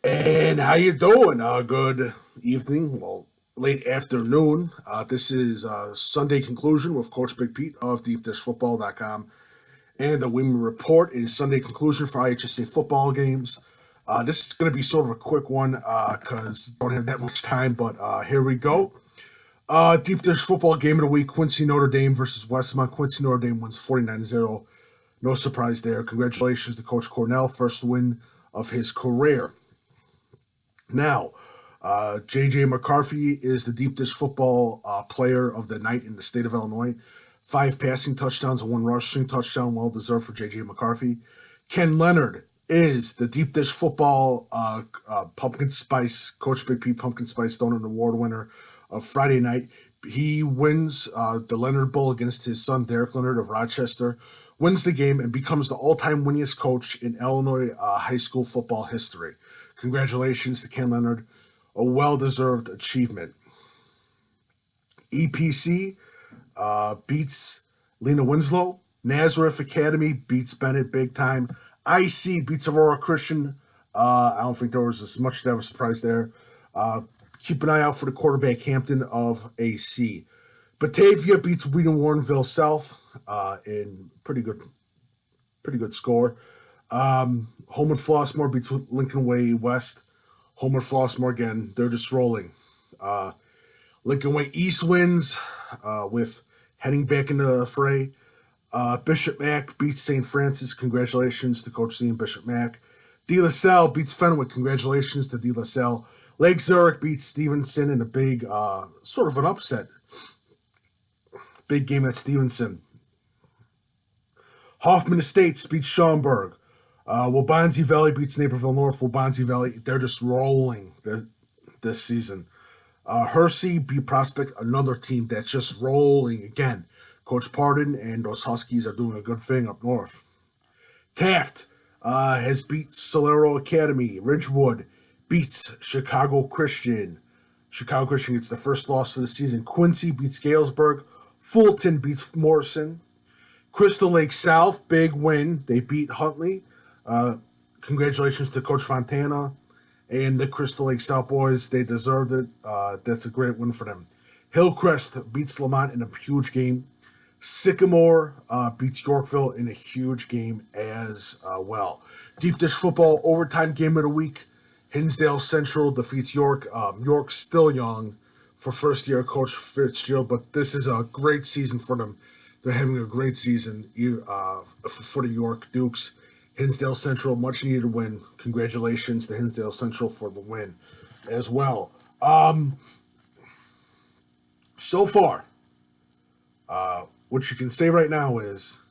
And how you doing? Good evening. Well, late afternoon. This is Sunday conclusion with Coach Big Pete of deepdishfootball.com. And the Women Report is Sunday conclusion for IHSA football games. This is going to be sort of a quick one because don't have that much time, but here we go. Deep Dish football game of the week, Quincy Notre Dame versus Westmont. Quincy Notre Dame wins 49-0. No surprise there. Congratulations to Coach Cornell, first win of his career. Now, J.J. McCarthy is the deep dish football player of the night in the state of Illinois. 5 passing touchdowns and 1 rushing touchdown, well deserved for J.J. McCarthy. Ken Leonard is the deep dish football pumpkin spice, Coach Big P Pumpkin Spice Donut Award winner of Friday night. He wins the Leonard Bowl against his son, Derek Leonard of Rochester, wins the game, and becomes the all-time winningest coach in Illinois high school football history. Congratulations to Ken Leonard, a well-deserved achievement. EPC beats Lena Winslow. Nazareth Academy beats Bennett big time. IC beats Aurora Christian. I don't think there was as much of a surprise there. Keep an eye out for the quarterback Hampton of AC. Batavia beats Wheaton Warrenville South in pretty good score. Homewood Flossmoor beats Lincoln Way West. Homewood Flossmoor again, they're just rolling. Lincoln Way East wins with heading back into the fray. Bishop Mack beats St. Francis. Congratulations to Coach Z and Bishop Mack. De La Salle beats Fenwick. Congratulations to De La Salle. Lake Zurich beats Stevenson in a big, sort of an upset. Big game at Stevenson. Hoffman Estates beats Schaumburg. Wabansie Valley beats Naperville North. Wabansie Valley, they're just rolling this season. Hersey beat Prospect, another team that's just rolling again. Coach Pardon and those Huskies are doing a good thing up north. Taft has beat Solero Academy. Ridgewood beats Chicago Christian. Chicago Christian gets the first loss of the season. Quincy beats Galesburg. Fulton beats Morrison. Crystal Lake South, big win. They beat Huntley. Congratulations to Coach Fontana and the Crystal Lake South boys. They deserved it. That's a great win for them. Hillcrest beats Lamont in a huge game. Sycamore beats Yorkville in a huge game as well. Deep Dish Football overtime game of the week. Hinsdale Central defeats York. York's still young for first-year Coach Fitzgerald, but this is a great season for them. They're having a great season for the York Dukes. Hinsdale Central, much needed win. Congratulations to Hinsdale Central for the win as well. So far, what you can say right now is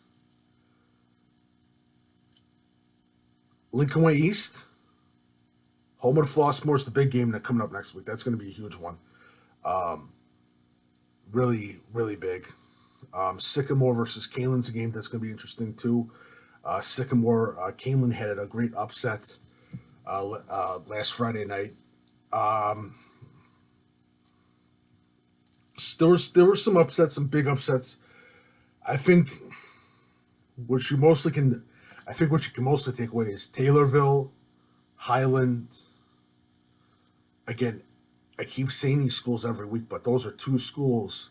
Lincoln Way East, Homewood Flossmoor is the big game that's coming up next week. That's going to be a huge one. Really, really big. Sycamore versus Kalen's a game that's going to be interesting too. Sycamore, Kalen had a great upset last Friday night. There were some upsets, some big upsets. I think what you can mostly take away is Taylorville, Highland. Again, I keep saying these schools every week, but those are 2 schools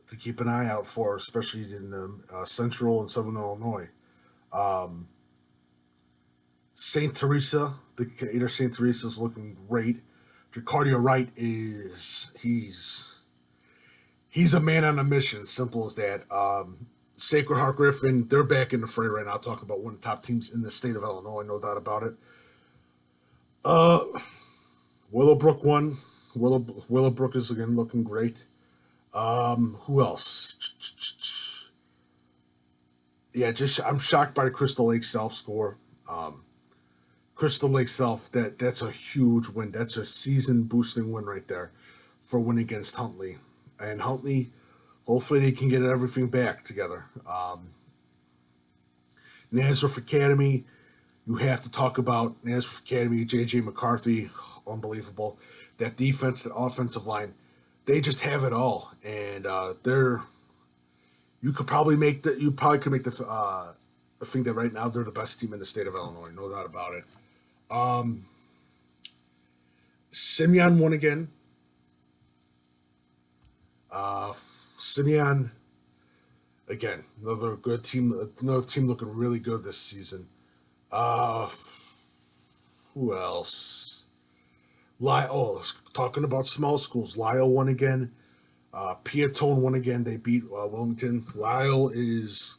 to keep an eye out for, especially in Central and Southern Illinois. St. Teresa, the Cater St. Teresa is looking great. Jacardia Wright he's a man on a mission, simple as that. Sacred Heart Griffin, they're back in the fray right now, talking about one of the top teams in the state of Illinois, no doubt about it. Willowbrook won. Willowbrook is again looking great. Who else? Yeah, I'm shocked by the Crystal Lake South score. Crystal Lake South, that's a huge win. That's a season boosting win right there for win against Huntley. And Huntley, hopefully they can get everything back together. Nazareth Academy, you have to talk about Nazareth Academy, J.J. McCarthy, unbelievable. That defense, that offensive line, they just have it all. And you probably could make the thing that right now they're the best team in the state of Illinois, no doubt about it. Simeon won again. Simeon, again, another good team. Another team looking really good this season. Uh, who else? Talking about small schools. Lyle won again. Piatone won again. They beat Wilmington. Lyle is.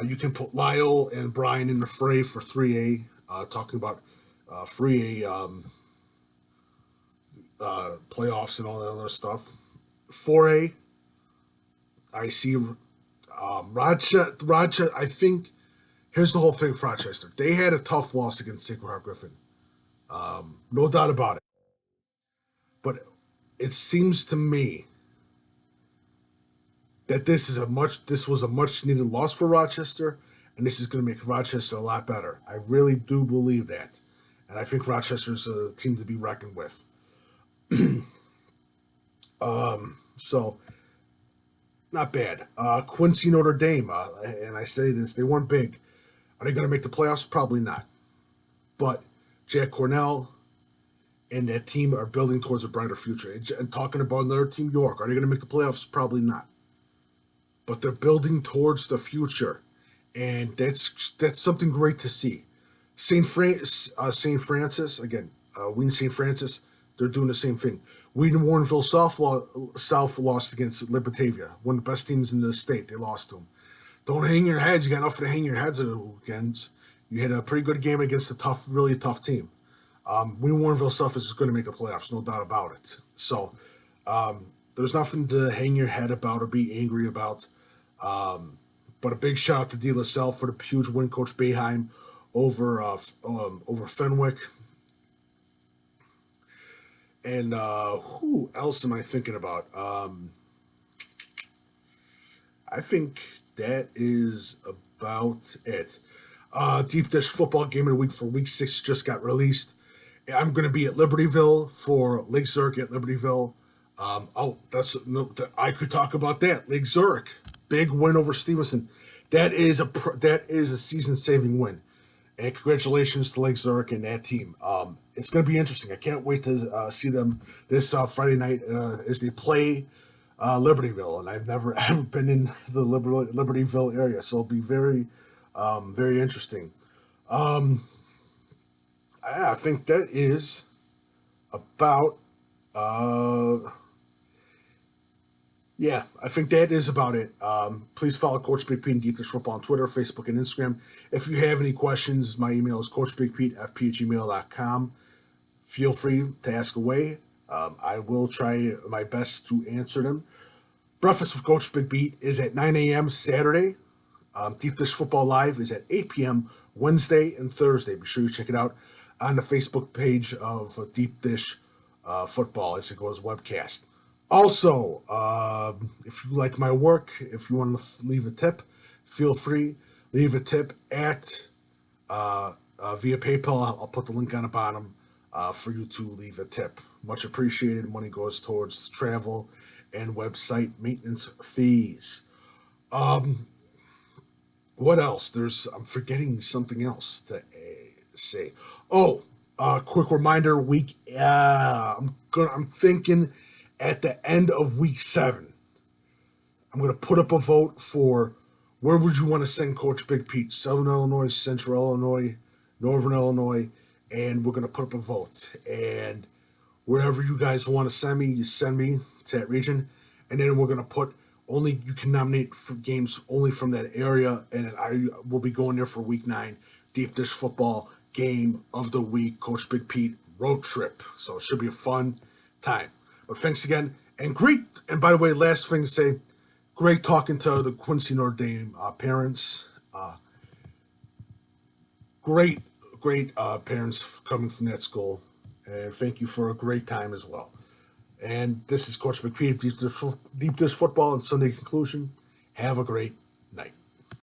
You can put Lyle and Brian in the fray for 3A. Talking about 3A playoffs and all that other stuff. 4A, I see Rochester. I think here's the whole thing for Rochester. They had a tough loss against Sacred Heart Griffin. No doubt about it. But it seems to me that this was a much needed loss for Rochester, and this is going to make Rochester a lot better. I really do believe that, and I think Rochester's a team to be reckoned with. So not bad. Quincy Notre Dame, and I say this, they weren't big. Are they going to make the playoffs? Probably not. But Jack Cornell and that team are building towards a brighter future. And talking about another team, York, are they going to make the playoffs? Probably not. But they're building towards the future, and that's something great to see. St. Francis again. Wheaton St. Francis, they're doing the same thing. Wheaton Warrenville South lost against Libertavia, one of the best teams in the state. They lost to them. Don't hang your heads. You got nothing to hang your heads against. You had a pretty good game against a really tough team. Wheaton Warrenville South is going to make the playoffs, no doubt about it. So there's nothing to hang your head about or be angry about. But a big shout out to De La Salle for the huge win, Coach Boeheim over Fenwick. And who else am I thinking about? I think that is about it. Deep Dish Football Game of the Week for Week 6 just got released. I'm going to be at Libertyville for Lake Zurich at Libertyville. I could talk about that. Lake Zurich, big win over Stevenson. That is a season-saving win. And congratulations to Lake Zurich and that team. It's going to be interesting. I can't wait to see them this Friday night as they play Libertyville. And I've never ever been in the Libertyville area, so it'll be very, very interesting. I think that is about. Yeah, I think that is about it. Please follow Coach Big Pete and Deep Dish Football on Twitter, Facebook, and Instagram. If you have any questions, my email is coachbigpetefp@gmail.com. Feel free to ask away. I will try my best to answer them. Breakfast with Coach Big Pete is at 9 a.m. Saturday. Deep Dish Football Live is at 8 p.m. Wednesday and Thursday. Be sure you check it out on the Facebook page of Deep Dish Football as it goes webcast. Also, if you like my work, if you want to leave a tip, feel free. Leave a tip at via PayPal. I'll put the link on the bottom for you to leave a tip. Much appreciated. Money goes towards travel and website maintenance fees. What else? I'm forgetting something else to say. Oh, quick reminder. I'm thinking at the end of week 7, I'm going to put up a vote for where would you want to send Coach Big Pete? Southern Illinois, Central Illinois, Northern Illinois, and we're going to put up a vote. And wherever you guys want to send me, you send me to that region. And then we're going to put you can nominate for games only from that area. And then I will be going there for week 9, Deep Dish Football Game of the Week, Coach Big Pete road trip. So it should be a fun time. But thanks again. And by the way, last thing to say, great talking to the Quincy Notre Dame parents. Great parents coming from that school. And thank you for a great time as well. And this is Coach McCarthy, Deep Dish Football and Sunday Conclusion. Have a great